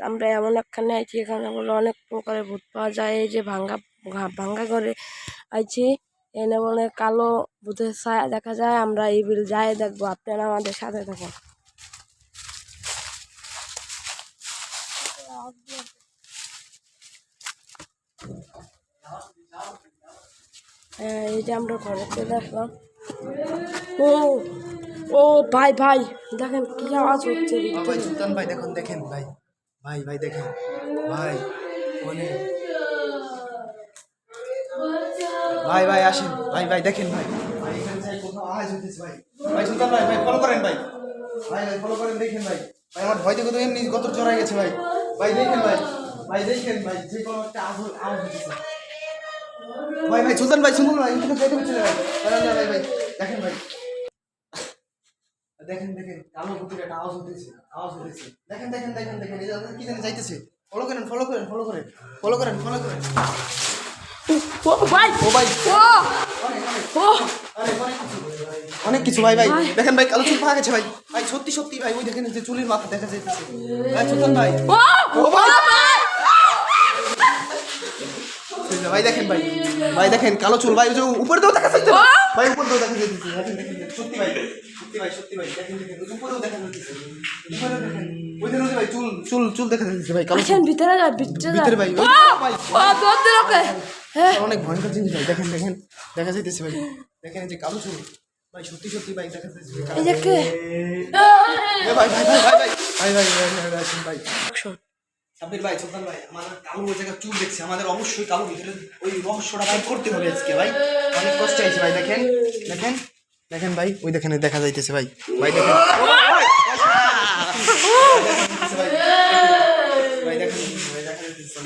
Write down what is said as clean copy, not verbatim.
আমরা এমন একখানে আছি, এখানে বলে অনেক প্রকারের ভূত পাওয়া যায়। এই যে ভাঙ্গা ভাঙ্গা ঘরে আছি, এনে মনে কালো ভূতের ছায়া দেখা যায়। আমরা এই বিল যাই দেখবো, আপনারা আমাদের সাথে থাকুন। এই যে আমরা ঘরেতে দেখলাম। ও ও ভাই ভাই দেখেন কি আওয়াজ হচ্ছে। ভাই সুলতান ভাই দেখুন, দেখেন ভাই, ভাই ভাই দেখেন ভাই, ভাই ভাই আসেন ভাই, ভাই দেখেন ভাই, ভাই এখানে যাই কোথাও আওয়াজ হইতেছে ভাই। ভাই সুলতান ভাই, ভাই ফলো করেন ভাই, ভাই ভাই ফলো করেন, দেখেন ভাই, ভাই আমার ভয় থেকে তো এমনি গত জড়াই গেছে ভাই। ভাই দেখেন ভাই, ভাই দেখেন ভাই, যে কোনো একটা আওয়াজ হইতেছে ভাই। ভাই সুলতান ভাই শুনুন ভাই, এখানে যাইতে হচ্ছে ভাই, ভাই ভাই দেখেন ভাই, দেখেন দেখেন কালো কুকুরের একটা আওয়াজ হইতেছে, আওয়াজ হইতেছে, দেখেন দেখেন দেখেন দেখেন, এই কি জানি যাইতেছে। ফলো করেন ফলো করেন ফলো করেন ফলো করেন ফলো করেন। ও ভাই ও ভাই ও ও অনেক কিছু ভাই, ভাই দেখেন ভাই, কালো চুল পাওয়া গেছে ভাই, ভাই সত্যি সত্যি ভাই, ওই দেখেন যে চুলের মাথা দেখা যাইতেছে ভাই। সুলতান ভাই ও ভাই, ভাই দেখেন ভাই, ভাই দেখেন কালো চুল ভাই, উপরে তো দেখা যাচ্ছে ভাই, উপরে তো দেখা যাচ্ছে, দেখেন দেখেন সত্যি ভাই, সত্যি ভাই সত্যি ভাই, দেখেন দেখেন উপরেও দেখা যাচ্ছে, উপরে দেখেন ওই দেখেন ভাই, চুল চুল চুল দেখা যাচ্ছে ভাই, কালো আসেন ভিতরে যা, ভিতরে ভাই ভাই, অনেক ভয়ঙ্কর জিনিস ভাই, দেখেন দেখেন দেখা যাইতেছে ভাই, দেখেন এই যে কালো চুল ভাই, সত্যি সত্যি ভাই দেখা যাচ্ছে এই যে কে ভাই, ভাই ভাই ভাই ভাই ভাই ভাই ভাই ভাই সাব্বির ভাই, সুলতান ভাই, আমাদের কালো ওই জায়গায় চুল দেখছে, আমাদের অবশ্যই কালো ভিতরে ওই রহস্যটা ভাই করতে হবে আজকে ভাই, অনেক কষ্ট আছে ভাই। দেখেন দেখেন দেখেন ভাই, ওই দেখেন দেখা যাইতেছে ভাই, ভাই দেখেন ভাই দেখেন ভাই দেখা যাইতেছে।